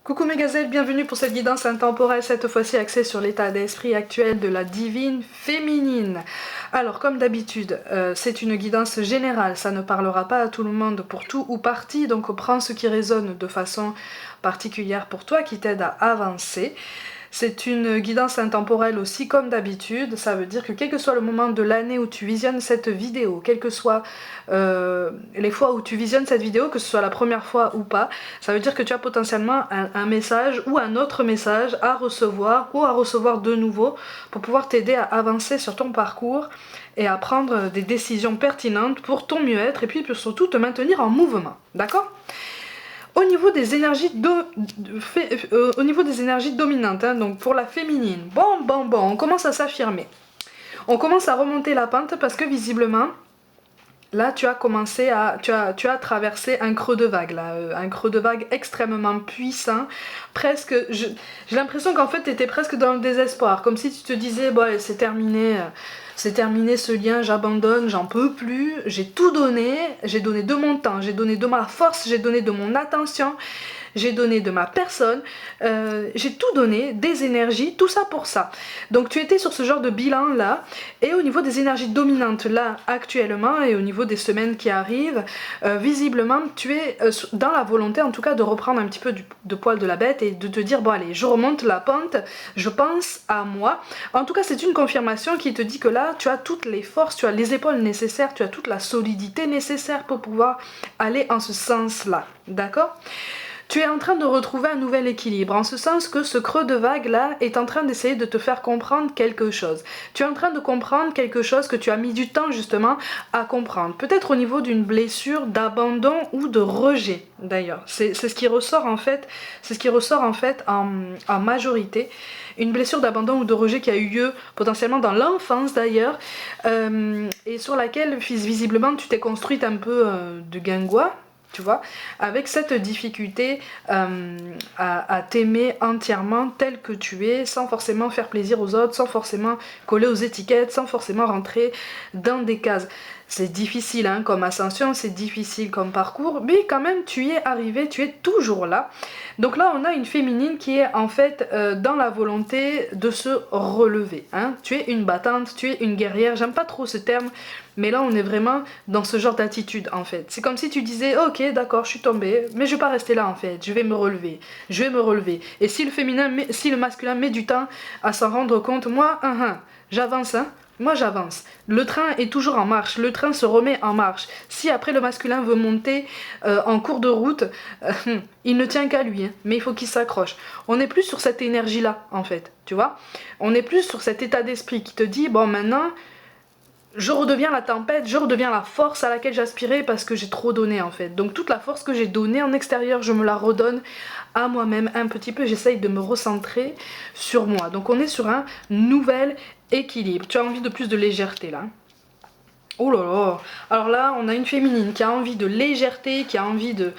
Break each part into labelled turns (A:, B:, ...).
A: Coucou mes gazelles, bienvenue pour cette guidance intemporelle, cette fois-ci axée sur l'état d'esprit actuel de la divine féminine. Alors comme d'habitude, c'est une guidance générale, ça ne parlera pas à tout le monde pour tout ou partie, donc prends ce qui résonne de façon particulière pour toi, qui t'aide à avancer. C'est une guidance intemporelle aussi comme d'habitude, ça veut dire que quel que soit le moment de l'année où tu visionnes cette vidéo, quelles que soient les fois où tu visionnes cette vidéo, que ce soit la première fois ou pas, ça veut dire que tu as potentiellement un message ou un autre message à recevoir ou à recevoir de nouveau pour pouvoir t'aider à avancer sur ton parcours et à prendre des décisions pertinentes pour ton mieux-être et puis surtout te maintenir en mouvement, d'accord ? Au niveau des énergies, dominantes, hein, donc pour la féminine, bon, on commence à s'affirmer. On commence à remonter la pente parce que visiblement, là tu as traversé un creux de vague, là, un creux de vague extrêmement puissant, presque, j'ai l'impression qu'en fait tu étais presque dans le désespoir, comme si tu te disais, bon allez, c'est terminé ce lien, j'abandonne, j'en peux plus, j'ai tout donné, j'ai donné de mon temps, j'ai donné de ma force, j'ai donné de mon attention, j'ai donné de ma personne, j'ai tout donné, des énergies, tout ça pour ça. Donc tu étais sur ce genre de bilan là, et au niveau des énergies dominantes là actuellement, et au niveau des semaines qui arrivent, visiblement tu es dans la volonté en tout cas de reprendre un petit peu de poil de la bête et de te dire bon allez, je remonte la pente, je pense à moi. En tout cas c'est une confirmation qui te dit que là tu as toutes les forces, tu as les épaules nécessaires, tu as toute la solidité nécessaire pour pouvoir aller en ce sens là, d'accord ? Tu es en train de retrouver un nouvel équilibre, en ce sens que ce creux de vague là est en train d'essayer de te faire comprendre quelque chose. Tu es en train de comprendre quelque chose que tu as mis du temps justement à comprendre. Peut-être au niveau d'une blessure d'abandon ou de rejet d'ailleurs. C'est ce qui ressort en fait, en majorité. Une blessure d'abandon ou de rejet qui a eu lieu potentiellement dans l'enfance d'ailleurs, et sur laquelle visiblement tu t'es construite un peu de guingois, tu vois, avec cette difficulté à t'aimer entièrement tel que tu es, sans forcément faire plaisir aux autres, sans forcément coller aux étiquettes, sans forcément rentrer dans des cases. C'est difficile hein, comme ascension, c'est difficile comme parcours, mais quand même tu y es arrivé, tu es toujours là. Donc là on a une féminine qui est en fait dans la volonté de se relever. Hein. Tu es une battante, tu es une guerrière, j'aime pas trop ce terme, mais là on est vraiment dans ce genre d'attitude en fait. C'est comme si tu disais ok d'accord je suis tombée, mais je vais pas rester là en fait, je vais me relever. Et si le masculin met du temps à s'en rendre compte, moi j'avance hein. Moi j'avance, le train est toujours en marche, le train se remet en marche. Si après le masculin veut monter en cours de route, il ne tient qu'à lui, hein, mais il faut qu'il s'accroche. On n'est plus sur cette énergie-là en fait, tu vois. On est plus sur cet état d'esprit qui te dit, bon maintenant, je redeviens la tempête, je redeviens la force à laquelle j'aspirais parce que j'ai trop donné en fait. Donc toute la force que j'ai donnée en extérieur, je me la redonne à moi-même un petit peu, j'essaye de me recentrer sur moi. Donc on est sur un nouvel équilibre. Tu as envie de plus de légèreté là. Oh là là. Alors là, on a une féminine qui a envie de légèreté, qui a envie de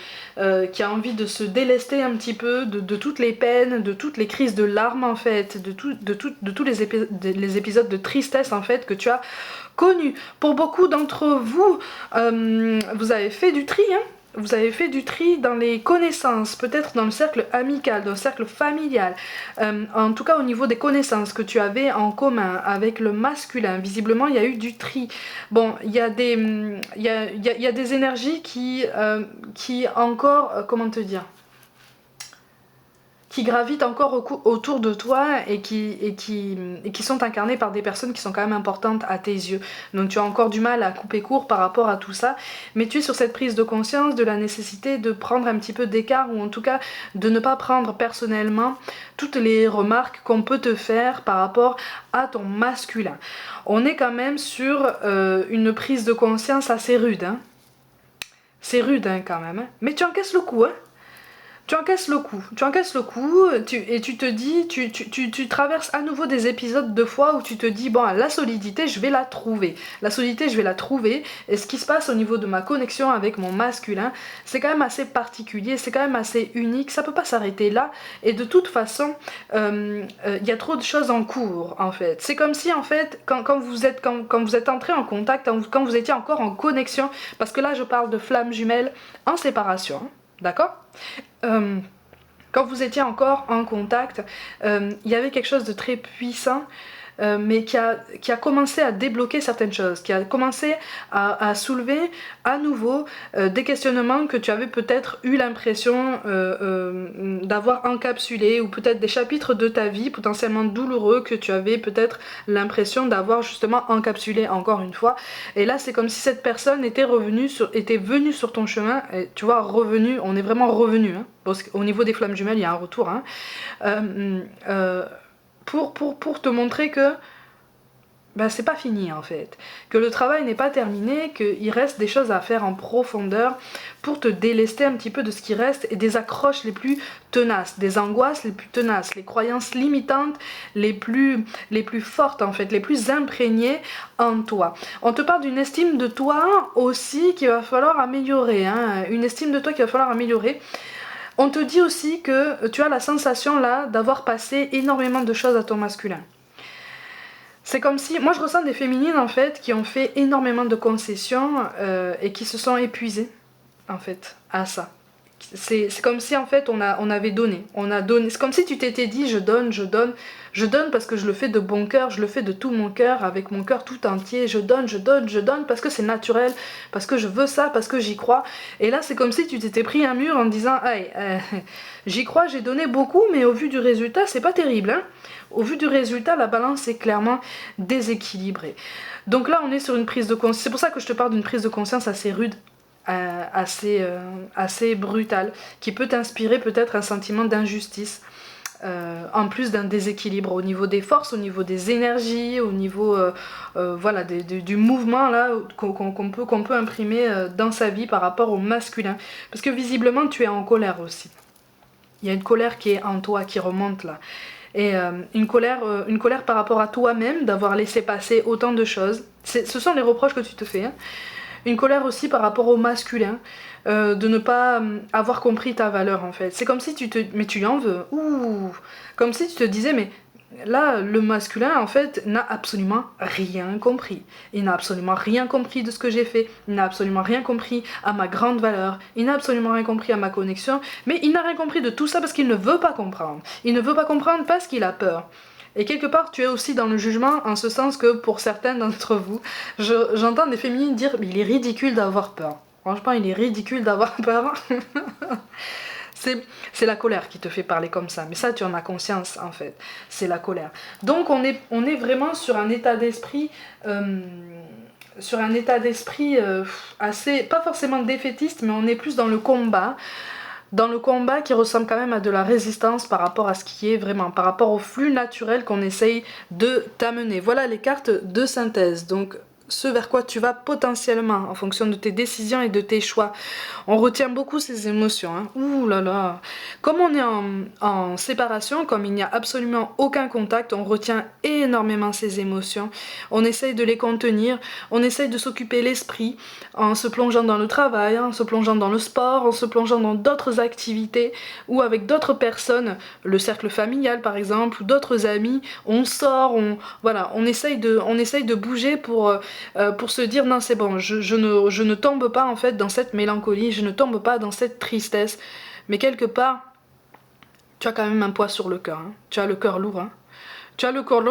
A: se délester un petit peu de toutes les peines, de toutes les crises de larmes en fait, de tous les épisodes de tristesse en fait que tu as connus. Pour beaucoup d'entre vous, vous avez fait du tri, hein. Vous avez fait du tri dans les connaissances, peut-être dans le cercle amical, dans le cercle familial, en tout cas au niveau des connaissances que tu avais en commun avec le masculin. Visiblement, il y a eu du tri. Bon, il y a des énergies qui encore, comment te dire, qui gravitent encore autour de toi et qui sont incarnées par des personnes qui sont quand même importantes à tes yeux. Donc tu as encore du mal à couper court par rapport à tout ça, mais tu es sur cette prise de conscience de la nécessité de prendre un petit peu d'écart, ou en tout cas de ne pas prendre personnellement toutes les remarques qu'on peut te faire par rapport à ton masculin. On est quand même sur une prise de conscience assez rude, hein. C'est rude hein, quand même, hein. Mais tu encaisses le coup, hein. Tu encaisses le coup, et tu te dis, tu traverses à nouveau des épisodes de fois où tu te dis, bon, la solidité, je vais la trouver. La solidité, je vais la trouver, et ce qui se passe au niveau de ma connexion avec mon masculin, c'est quand même assez particulier, c'est quand même assez unique, ça peut pas s'arrêter là, et de toute façon, y a trop de choses en cours, en fait. C'est comme si, en fait, quand vous êtes entré en contact, quand vous étiez encore en connexion, parce que là, je parle de flammes jumelles en séparation, d'accord ? quand vous étiez encore en contact, il y avait quelque chose de très puissant, mais qui a commencé à débloquer certaines choses, qui a commencé à soulever à nouveau des questionnements que tu avais peut-être eu l'impression d'avoir encapsulés, ou peut-être des chapitres de ta vie potentiellement douloureux que tu avais peut-être l'impression d'avoir justement encapsulé encore une fois. Et là c'est comme si cette personne était venue sur ton chemin, et tu vois, revenu, on est vraiment revenu, hein, parce qu'au niveau des flammes jumelles il y a un retour, hein, pour te montrer que ben, c'est pas fini en fait, que le travail n'est pas terminé, qu'il reste des choses à faire en profondeur pour te délester un petit peu de ce qui reste et des accroches les plus tenaces, des angoisses les plus tenaces, les croyances limitantes les plus fortes en fait, les plus imprégnées en toi. On te parle d'une estime de toi aussi qu'il va falloir améliorer, hein, une estime de toi qu'il va falloir améliorer. On te dit aussi que tu as la sensation là d'avoir passé énormément de choses à ton masculin. C'est comme si, moi je ressens des féminines en fait qui ont fait énormément de concessions et qui se sont épuisées en fait à ça. C'est comme si en fait on avait donné, c'est comme si tu t'étais dit je donne parce que je le fais de bon cœur, je le fais de tout mon cœur, avec mon cœur tout entier, je donne parce que c'est naturel, parce que je veux ça, parce que j'y crois. Et là c'est comme si tu t'étais pris un mur en te disant hey, j'y crois, j'ai donné beaucoup, mais au vu du résultat c'est pas terrible, hein. Au vu du résultat la balance est clairement déséquilibrée. Donc là on est sur une prise de conscience, c'est pour ça que je te parle d'une prise de conscience assez rude, assez brutale, qui peut t'inspirer peut-être un sentiment d'injustice, en plus d'un déséquilibre au niveau des forces, au niveau des énergies, au niveau voilà, du mouvement là qu'on peut imprimer dans sa vie par rapport au masculin. Parce que visiblement tu es en colère aussi. Il y a une colère qui est en toi, qui remonte là. Et une colère par rapport à toi-même, d'avoir laissé passer autant de choses. Ce sont les reproches que tu te fais, hein. Une colère aussi par rapport au masculin, de ne pas avoir compris ta valeur en fait. C'est comme si mais tu lui en veux, ouh, comme si tu te disais mais là le masculin en fait n'a absolument rien compris. Il n'a absolument rien compris de ce que j'ai fait, il n'a absolument rien compris à ma grande valeur, il n'a absolument rien compris à ma connexion, mais il n'a rien compris de tout ça parce qu'il ne veut pas comprendre. Il ne veut pas comprendre parce qu'il a peur. Et quelque part, tu es aussi dans le jugement, en ce sens que pour certains d'entre vous, j'entends des féminines dire « mais il est ridicule d'avoir peur ». Franchement, il est ridicule d'avoir peur. C'est la colère qui te fait parler comme ça. Mais ça, tu en as conscience, en fait. C'est la colère. Donc, on est vraiment sur un état d'esprit... assez, pas forcément défaitiste, mais on est plus dans le combat. Dans le combat qui ressemble quand même à de la résistance par rapport à ce qui est vraiment, par rapport au flux naturel qu'on essaye de t'amener. Voilà les cartes de synthèse, donc ce vers quoi tu vas potentiellement en fonction de tes décisions et de tes choix. On retient beaucoup ces émotions, hein. Ouh là là. Comme on est en séparation, comme il n'y a absolument aucun contact, on retient énormément ces émotions. On essaye de les contenir, on essaye de s'occuper l'esprit en se plongeant dans le travail, en se plongeant dans le sport, en se plongeant dans d'autres activités ou avec d'autres personnes, le cercle familial par exemple, ou d'autres amis. On sort, on essaye de bouger pour se dire non c'est bon, je ne tombe pas en fait dans cette mélancolie, je ne tombe pas dans cette tristesse, mais quelque part tu as quand même un poids sur le cœur, hein. Tu as le cœur lourd, hein. Tu as le cœur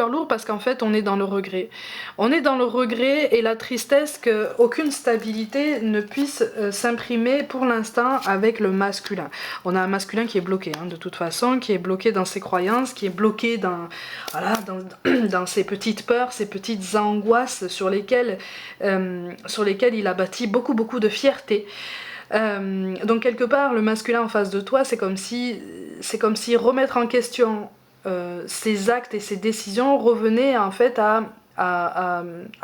A: lourd parce qu'en fait on est dans le regret. On est dans le regret et la tristesse qu'aucune stabilité ne puisse s'imprimer pour l'instant avec le masculin. On a un masculin qui est bloqué, hein, de toute façon, qui est bloqué dans ses croyances, qui est bloqué dans ses petites peurs, ses petites angoisses sur lesquelles il a bâti beaucoup de fierté. Donc quelque part le masculin en face de toi c'est comme si remettre en question ses actes et ses décisions revenaient en fait à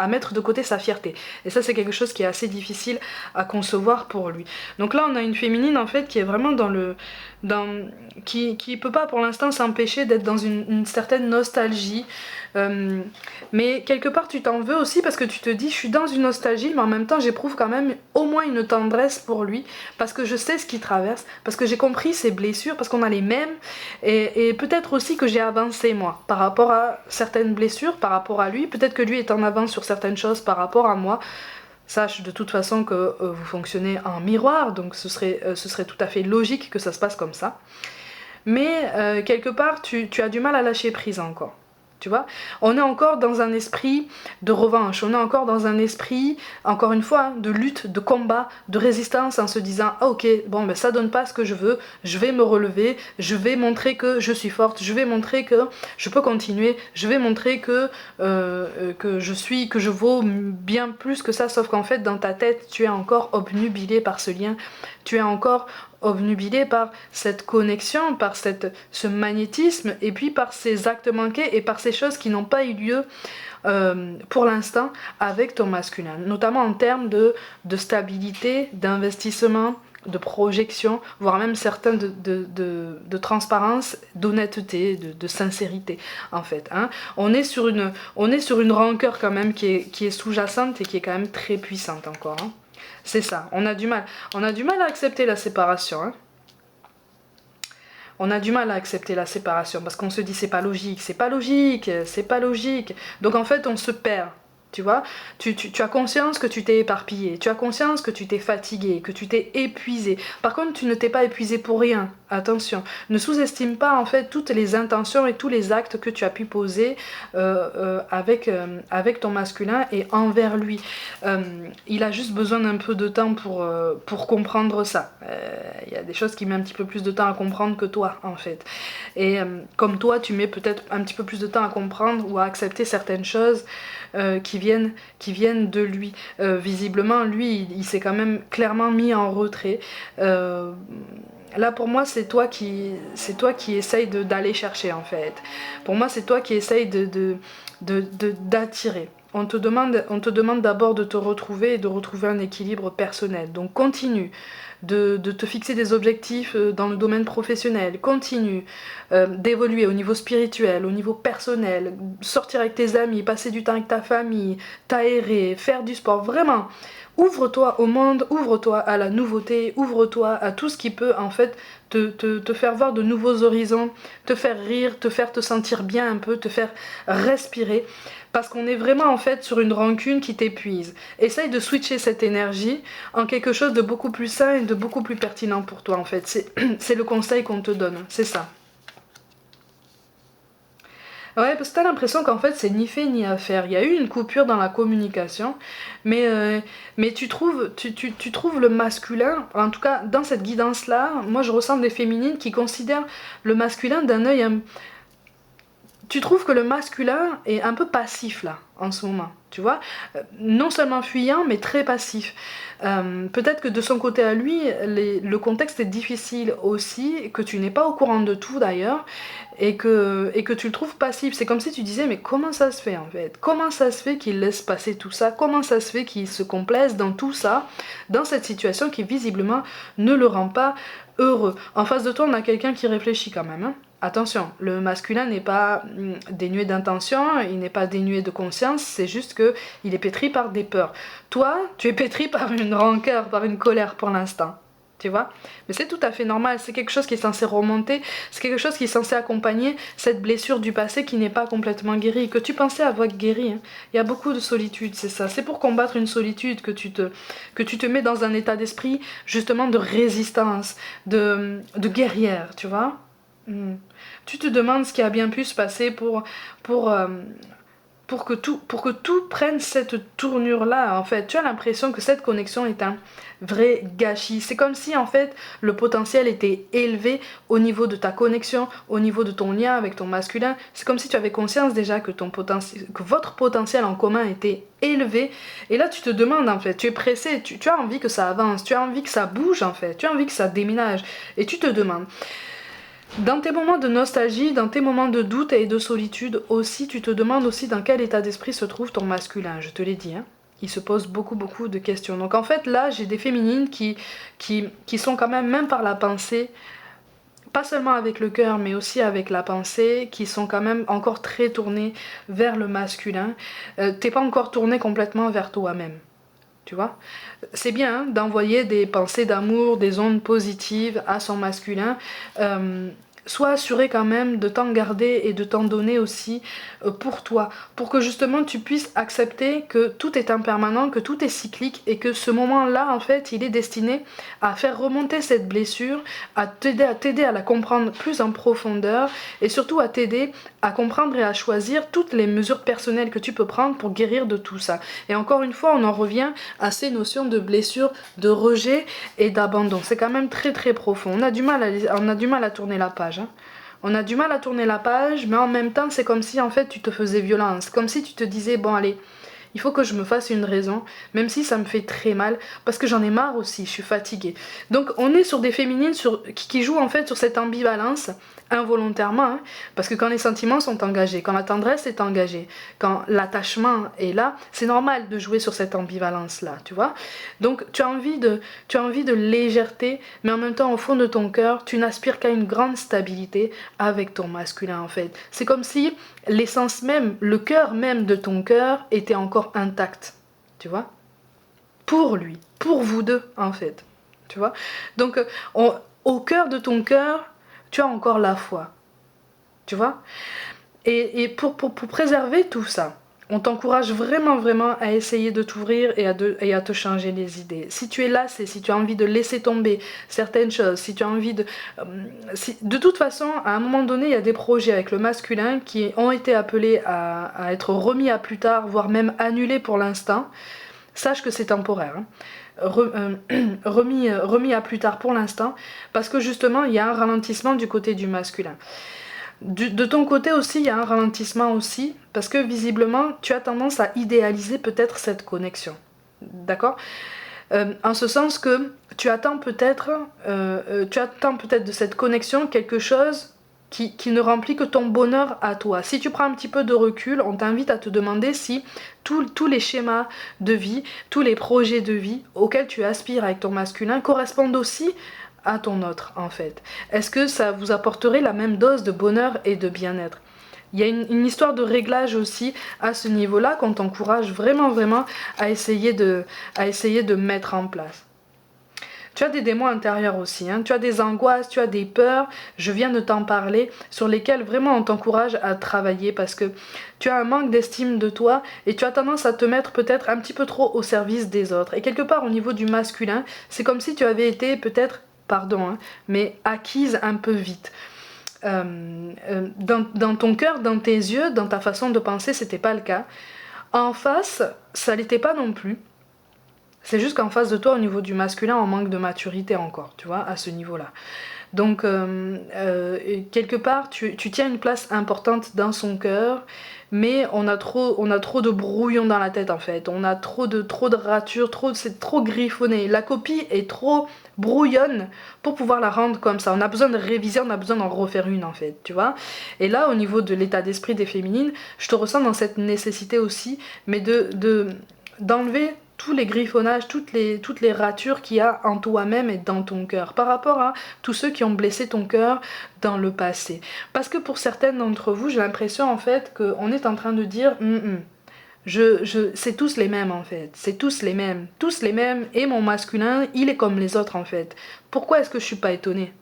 A: mettre de côté sa fierté. Et ça c'est quelque chose qui est assez difficile à concevoir pour lui. Donc là on a une féminine en fait qui est vraiment qui peut pas pour l'instant s'empêcher d'être dans une certaine nostalgie. Mais quelque part tu t'en veux aussi parce que tu te dis je suis dans une nostalgie mais en même temps j'éprouve quand même au moins une tendresse pour lui parce que je sais ce qu'il traverse, parce que j'ai compris ses blessures, parce qu'on a les mêmes et peut-être aussi que j'ai avancé moi par rapport à certaines blessures, par rapport à lui, peut-être que lui est en avance sur certaines choses par rapport à moi. Sache de toute façon que vous fonctionnez en miroir, donc ce serait tout à fait logique que ça se passe comme ça. mais quelque part tu as du mal à lâcher prise encore. Tu vois, on est encore dans un esprit de revanche, on est encore dans un esprit, encore une fois, de lutte, de combat, de résistance, en se disant ah, ok, bon ben ça donne pas ce que je veux, je vais me relever, je vais montrer que je suis forte, je vais montrer que je peux continuer, je vais montrer que je vaux bien plus que ça, sauf qu'en fait dans ta tête tu es encore obnubilé par ce lien, tu es encore obnubilé par cette connexion, par ce magnétisme, et puis par ces actes manqués et par ces choses qui n'ont pas eu lieu pour l'instant avec ton masculin, notamment en termes de stabilité, d'investissement, de projection, voire même certains de transparence, d'honnêteté, de sincérité en fait. Hein. On est sur une rancœur quand même qui est sous-jacente et qui est quand même très puissante encore. Hein. C'est ça, on a du mal. On a du mal à accepter la séparation. Hein. On a du mal à accepter la séparation parce qu'on se dit c'est pas logique, c'est pas logique, c'est pas logique. Donc en fait on se perd. Tu vois, tu as conscience que tu t'es éparpillé, tu as conscience que tu t'es fatigué, que tu t'es épuisé. Par contre, tu ne t'es pas épuisé pour rien. Attention, ne sous-estime pas en fait toutes les intentions et tous les actes que tu as pu poser avec ton masculin et envers lui. Il a juste besoin d'un peu de temps pour comprendre ça. Il y a des choses qui mettent un petit peu plus de temps à comprendre que toi en fait. Et comme toi, tu mets peut-être un petit peu plus de temps à comprendre ou à accepter certaines choses qui viennent de lui. Visiblement, lui, il s'est quand même clairement mis en retrait. Là, pour moi, c'est toi qui essaye d'aller chercher, en fait. Pour moi, c'est toi qui essaye d'attirer. On te demande d'abord de te retrouver et de retrouver un équilibre personnel. Donc, continue de te fixer des objectifs dans le domaine professionnel. Continue d'évoluer au niveau spirituel, au niveau personnel, sortir avec tes amis, passer du temps avec ta famille, t'aérer, faire du sport. Vraiment, ouvre-toi au monde, ouvre-toi à la nouveauté, ouvre-toi à tout ce qui peut en fait te faire voir de nouveaux horizons, te faire rire, te faire te sentir bien un peu, te faire respirer. Parce qu'on est vraiment en fait sur une rancune qui t'épuise. Essaye de switcher cette énergie en quelque chose de beaucoup plus sain et de beaucoup plus pertinent pour toi en fait. C'est le conseil qu'on te donne, c'est ça. Ouais, parce que t'as l'impression qu'en fait c'est ni fait ni à faire. Il y a eu une coupure dans la communication, mais tu trouves le masculin, en tout cas dans cette guidance-là, moi je ressens des féminines qui considèrent le masculin d'un œil tu trouves que le masculin est un peu passif là, en ce moment, tu vois, non seulement fuyant, mais très passif. Peut-être que de son côté à lui, le contexte est difficile aussi, que tu n'es pas au courant de tout d'ailleurs, et que tu le trouves passif. C'est comme si tu disais, mais comment ça se fait en fait? Comment ça se fait qu'il laisse passer tout ça? Comment ça se fait qu'il se complaise dans tout ça, dans cette situation qui visiblement ne le rend pas heureux? En face de toi, on a quelqu'un qui réfléchit quand même, hein. Attention, le masculin n'est pas dénué d'intention, il n'est pas dénué de conscience, c'est juste que il est pétri par des peurs. Toi, tu es pétri par une rancœur, par une colère pour l'instant. Tu vois? Mais c'est tout à fait normal, c'est quelque chose qui est censé remonter, c'est quelque chose qui est censé accompagner cette blessure du passé qui n'est pas complètement guérie, que tu pensais avoir guérie. Hein. Il y a beaucoup de solitude, c'est ça. C'est pour combattre une solitude que tu te mets dans un état d'esprit justement de résistance, de guerrière, tu vois? Tu te demandes ce qui a bien pu se passer pour, euh, pour que tout prenne cette tournure-là, en fait. Tu as l'impression que cette connexion est un vrai gâchis. C'est comme si, en fait, le potentiel était élevé au niveau de ta connexion, au niveau de ton lien avec ton masculin. C'est comme si tu avais conscience déjà que que votre potentiel en commun était élevé. Et là, tu te demandes, en fait, tu es pressé, tu as envie que ça avance, tu as envie que ça bouge, en fait, tu as envie que ça déménage. Et tu te demandes... Dans tes moments de nostalgie, dans tes moments de doute et de solitude aussi, tu te demandes aussi dans quel état d'esprit se trouve ton masculin, je te l'ai dit. Hein. Il se pose beaucoup de questions. Donc en fait là, j'ai des féminines qui sont quand même par la pensée, pas seulement avec le cœur, mais aussi avec la pensée, qui sont quand même encore très tournées vers le masculin. T'es pas encore tourné complètement vers toi-même. Tu vois, c'est bien hein, d'envoyer des pensées d'amour, des ondes positives à son masculin. sois assuré quand même de t'en garder et de t'en donner aussi pour toi, pour que justement tu puisses accepter que tout est impermanent, que tout est cyclique et que ce moment-là en fait il est destiné à faire remonter cette blessure, à t'aider à la comprendre plus en profondeur et surtout à t'aider à comprendre et à choisir toutes les mesures personnelles que tu peux prendre pour guérir de tout ça. Et encore une fois, on en revient à ces notions de blessure, de rejet et d'abandon. C'est quand même très très profond. On a du mal à tourner la page. On a du mal à tourner la page, mais en même temps, c'est comme si en fait tu te faisais violence. Comme si tu te disais, bon allez, il faut que je me fasse une raison, même si ça me fait très mal, parce que j'en ai marre aussi, je suis fatiguée. Donc on est sur des féminines qui jouent en fait sur cette ambivalence, involontairement, hein, parce que quand les sentiments sont engagés, quand la tendresse est engagée, quand l'attachement est là, c'est normal de jouer sur cette ambivalence-là, tu vois. Donc tu as envie de légèreté, mais en même temps au fond de ton cœur, tu n'aspires qu'à une grande stabilité avec ton masculin en fait. C'est comme si l'essence même, le cœur même de ton cœur était encore intact, tu vois, pour lui, pour vous deux en fait, tu vois. Donc au cœur de ton cœur, tu as encore la foi, tu vois. Et pour préserver tout ça, on t'encourage vraiment à essayer de t'ouvrir et à te changer les idées. Si tu es lassé, si tu as envie de laisser tomber certaines choses, si tu as envie de... de toute façon, à un moment donné, il y a des projets avec le masculin qui ont été appelés à être remis à plus tard, voire même annulés pour l'instant. Sache que c'est temporaire. Hein. Remis à plus tard pour l'instant, parce que justement, il y a un ralentissement du côté du masculin. De ton côté aussi, il y a un ralentissement aussi, parce que visiblement, tu as tendance à idéaliser peut-être cette connexion. D'accord ? En ce sens que tu attends peut-être de cette connexion quelque chose qui ne remplit que ton bonheur à toi. Si tu prends un petit peu de recul, on t'invite à te demander si tous les schémas de vie, tous les projets de vie auxquels tu aspires avec ton masculin correspondent aussi à ton autre en fait. Est-ce que ça vous apporterait la même dose de bonheur et de bien-être ? Il y a une histoire de réglage aussi à ce niveau-là qu'on t'encourage vraiment à essayer de mettre en place. Tu as des démons intérieurs aussi, hein. Tu as des angoisses, tu as des peurs, je viens de t'en parler, sur lesquelles vraiment on t'encourage à travailler parce que tu as un manque d'estime de toi et tu as tendance à te mettre peut-être un petit peu trop au service des autres. Et quelque part au niveau du masculin, c'est comme si tu avais été peut-être, pardon, hein, mais acquise un peu vite. Dans ton cœur, dans tes yeux, dans ta façon de penser, c'était pas le cas. En face, ça l'était pas non plus. C'est juste qu'en face de toi, au niveau du masculin, on manque de maturité encore, tu vois, à ce niveau-là. Donc, quelque part, tu tiens une place importante dans son cœur, mais on a trop de brouillon dans la tête, en fait. On a trop de ratures, c'est trop griffonné. La copie est trop brouillonne pour pouvoir la rendre comme ça. On a besoin de réviser, on a besoin d'en refaire une, en fait, tu vois. Et là, au niveau de l'état d'esprit des féminines, je te ressens dans cette nécessité aussi, mais d'enlever tous les griffonnages, toutes les ratures qu'il y a en toi-même et dans ton cœur, par rapport à tous ceux qui ont blessé ton cœur dans le passé. Parce que pour certaines d'entre vous, j'ai l'impression en fait qu'on est en train de dire c'est tous les mêmes en fait, c'est tous les mêmes, et mon masculin, il est comme les autres en fait. Pourquoi est-ce que je suis pas étonnée ?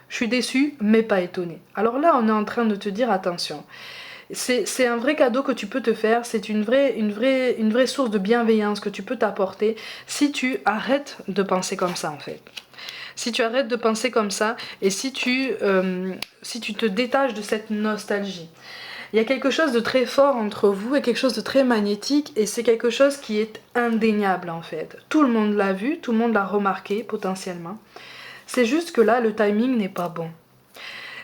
A: Je suis déçue, mais pas étonnée. Alors là, on est en train de te dire attention. C'est un vrai cadeau que tu peux te faire, c'est une vraie source de bienveillance que tu peux t'apporter si tu arrêtes de penser comme ça en fait. Si tu arrêtes de penser comme ça et si tu te détaches de cette nostalgie. Il y a quelque chose de très fort entre vous et quelque chose de très magnétique et c'est quelque chose qui est indéniable en fait. Tout le monde l'a vu, tout le monde l'a remarqué potentiellement. C'est juste que là, le timing n'est pas bon.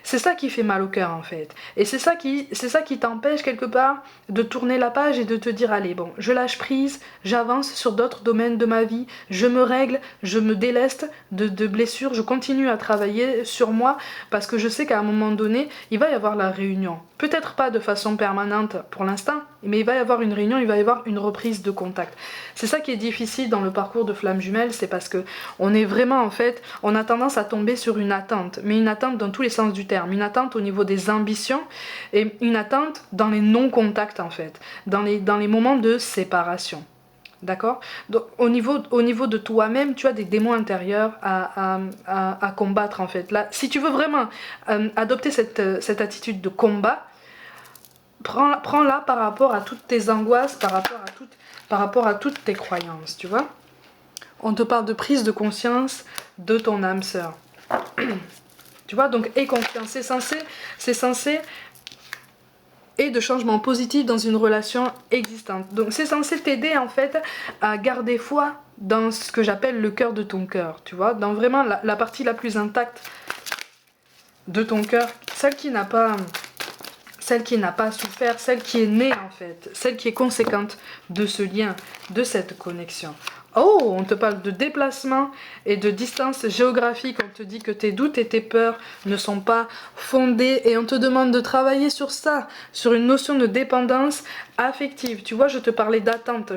A: C'est ça qui fait mal au cœur en fait. Et c'est ça qui t'empêche quelque part de tourner la page et de te dire allez bon, je lâche prise, j'avance sur d'autres domaines de ma vie, je me règle, je me déleste de blessures, je continue à travailler sur moi parce que je sais qu'à un moment donné, il va y avoir la réunion. Peut-être pas de façon permanente pour l'instant, mais il va y avoir une réunion, il va y avoir une reprise de contact. C'est ça qui est difficile dans le parcours de Flamme Jumelle, c'est parce que on est vraiment en fait, on a tendance à tomber sur une attente, mais une attente dans tous les sens du terme, une attente au niveau des ambitions et une attente dans les non-contacts en fait, dans les moments de séparation. D'accord? Donc au niveau de toi-même, tu as des démons intérieurs à combattre en fait. Là, si tu veux vraiment adopter cette attitude de combat, prends-la par rapport à toutes tes angoisses, par rapport à toutes tes croyances, tu vois? On te parle de prise de conscience de ton âme sœur. Tu vois, donc aie confiance, c'est censé et de changement positif dans une relation existante. Donc c'est censé t'aider en fait à garder foi dans ce que j'appelle le cœur de ton cœur, tu vois, dans vraiment la partie la plus intacte de ton cœur, celle qui n'a pas souffert, celle qui est née en fait, celle qui est conséquente de ce lien, de cette connexion. Oh, on te parle de déplacement et de distance géographique, on te dit que tes doutes et tes peurs ne sont pas fondés et on te demande de travailler sur ça, sur une notion de dépendance affective. Tu vois, je te parlais d'attente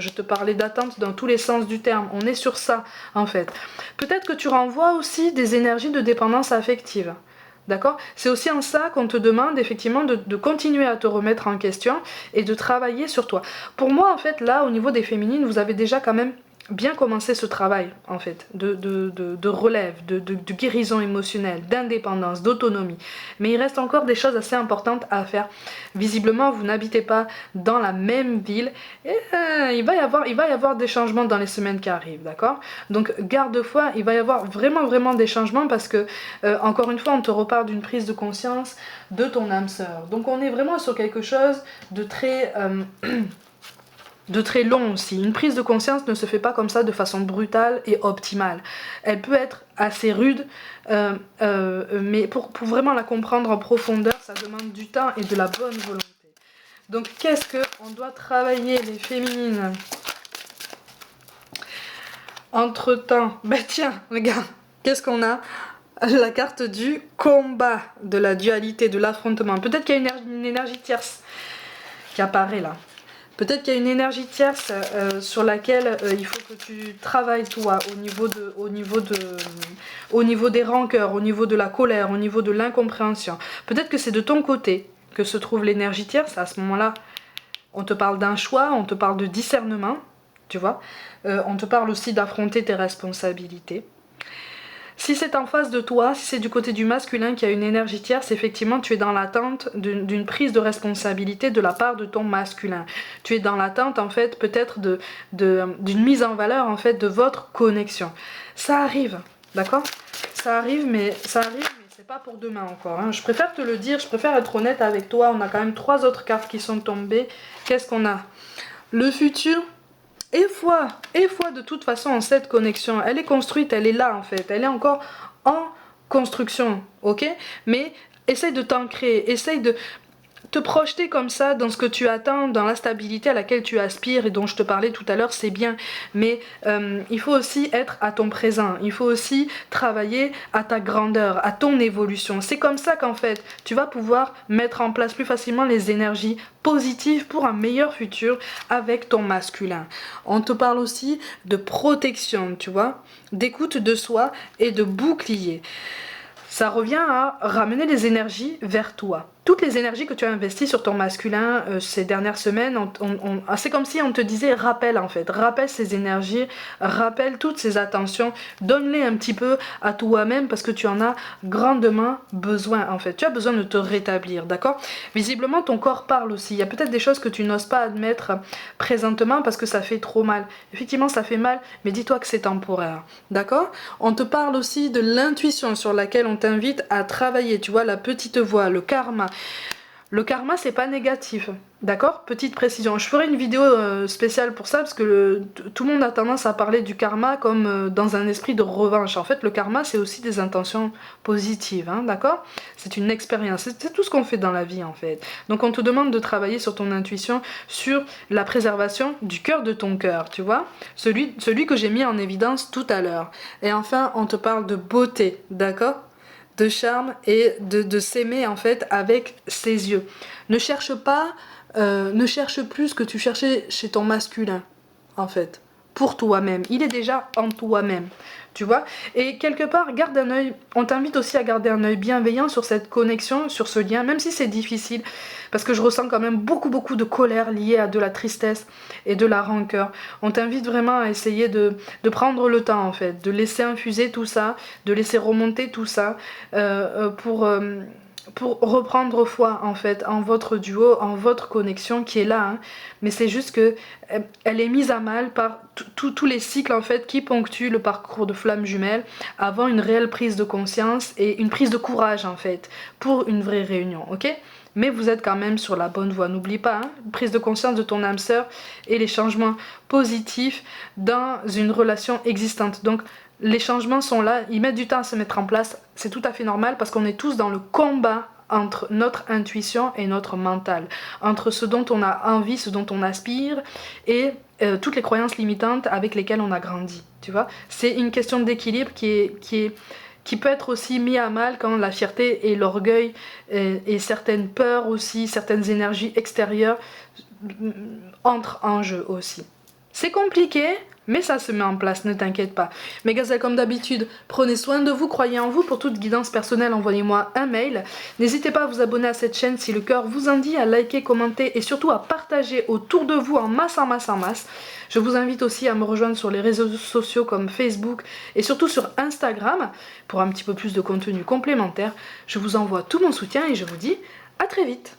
A: dans tous les sens du terme, on est sur ça en fait. Peut-être que tu renvoies aussi des énergies de dépendance affective. D'accord? C'est aussi en ça qu'on te demande effectivement de continuer à te remettre en question et de travailler sur toi. Pour moi, en fait, là, au niveau des féminines, vous avez déjà quand même bien commencé ce travail, en fait, de relève, de guérison émotionnelle, d'indépendance, d'autonomie. Mais il reste encore des choses assez importantes à faire. Visiblement, vous n'habitez pas dans la même ville et il va y avoir des changements dans les semaines qui arrivent, d'accord? Donc, garde foi, il va y avoir vraiment des changements parce que, encore une fois, on te reparle d'une prise de conscience de ton âme sœur. Donc, on est vraiment sur quelque chose de très... de très long aussi. Une prise de conscience ne se fait pas comme ça de façon brutale et optimale. Elle peut être assez rude, mais pour vraiment la comprendre en profondeur, ça demande du temps et de la bonne volonté. Donc qu'est-ce qu'on doit travailler les féminines? Entre-temps, bah tiens, regarde, qu'est-ce qu'on a? La carte du combat, de la dualité, de l'affrontement. Peut-être qu'il y a une énergie tierce qui apparaît là. Peut-être qu'il y a une énergie tierce sur laquelle il faut que tu travailles toi au niveau des rancœurs, au niveau de la colère, au niveau de l'incompréhension. Peut-être que c'est de ton côté que se trouve l'énergie tierce. À ce moment-là, on te parle d'un choix, on te parle de discernement, tu vois. On te parle aussi d'affronter tes responsabilités. Si c'est en face de toi, si c'est du côté du masculin qui a une énergie tierce, effectivement tu es dans l'attente d'une prise de responsabilité de la part de ton masculin. Tu es dans l'attente en fait peut-être d'une mise en valeur en fait de votre connexion. Ça arrive, d'accord? Ça arrive mais c'est pas pour demain encore. Hein. Je préfère te le dire, je préfère être honnête avec toi. On a quand même 3 autres cartes qui sont tombées. Qu'est-ce qu'on a? Le futur. Et foi de toute façon en cette connexion, elle est construite, elle est là en fait, elle est encore en construction, ok? Mais essaye de t'ancrer, essaye de te projeter comme ça dans ce que tu attends, dans la stabilité à laquelle tu aspires et dont je te parlais tout à l'heure, c'est bien. Mais il faut aussi être à ton présent, il faut aussi travailler à ta grandeur, à ton évolution. C'est comme ça qu'en fait, tu vas pouvoir mettre en place plus facilement les énergies positives pour un meilleur futur avec ton masculin. On te parle aussi de protection, tu vois, d'écoute de soi et de bouclier. Ça revient à ramener les énergies vers toi. Toutes les énergies que tu as investies sur ton masculin ces dernières semaines, c'est comme si on te disait rappelle en fait, rappelle ces énergies, rappelle toutes ces attentions, donne-les un petit peu à toi-même parce que tu en as grandement besoin en fait. Tu as besoin de te rétablir, d'accord? Visiblement ton corps parle aussi, il y a peut-être des choses que tu n'oses pas admettre présentement parce que ça fait trop mal. Effectivement ça fait mal, mais dis-toi que c'est temporaire, d'accord? On te parle aussi de l'intuition sur laquelle on t'invite à travailler, tu vois, la petite voix, le karma. Le karma, c'est pas négatif, d'accord? Petite précision. Je ferai une vidéo spéciale pour ça parce que tout le monde a tendance à parler du karma comme dans un esprit de revanche. En fait, le karma, c'est aussi des intentions positives, hein, d'accord? C'est une expérience. C'est tout ce qu'on fait dans la vie, en fait. Donc, on te demande de travailler sur ton intuition, sur la préservation du cœur de ton cœur, tu vois? Celui que j'ai mis en évidence tout à l'heure. Et enfin, on te parle de beauté, d'accord? De charme et de s'aimer en fait avec ses yeux. Ne cherche plus ce que tu cherchais chez ton masculin en fait. pour toi-même, il est déjà en toi-même. Tu vois, et quelque part, garde un œil, on t'invite aussi à garder un œil bienveillant sur cette connexion, sur ce lien, même si c'est difficile, parce que je ressens quand même beaucoup de colère liée à de la tristesse et de la rancœur. On t'invite vraiment à essayer de prendre le temps, en fait, de laisser infuser tout ça, de laisser remonter tout ça, pour reprendre foi en fait en votre duo, en votre connexion qui est là, hein. Mais c'est juste que elle est mise à mal par tous les cycles en fait qui ponctuent le parcours de flamme jumelle avant une réelle prise de conscience et une prise de courage en fait pour une vraie réunion, ok? Mais vous êtes quand même sur la bonne voie, n'oublie pas, hein, prise de conscience de ton âme sœur et les changements positifs dans une relation existante. Donc les changements sont là, ils mettent du temps à se mettre en place, c'est tout à fait normal parce qu'on est tous dans le combat entre notre intuition et notre mental, entre ce dont on a envie, ce dont on aspire et toutes les croyances limitantes avec lesquelles on a grandi, tu vois. C'est une question d'équilibre qui peut être aussi mis à mal quand la fierté et l'orgueil et certaines peurs aussi, certaines énergies extérieures entrent en jeu aussi. C'est compliqué, mais ça se met en place, ne t'inquiète pas. Mes gazelles, comme d'habitude, prenez soin de vous, croyez en vous. Pour toute guidance personnelle, envoyez-moi un mail. N'hésitez pas à vous abonner à cette chaîne si le cœur vous en dit, à liker, commenter et surtout à partager autour de vous en masse. Je vous invite aussi à me rejoindre sur les réseaux sociaux comme Facebook et surtout sur Instagram pour un petit peu plus de contenu complémentaire. Je vous envoie tout mon soutien et je vous dis à très vite.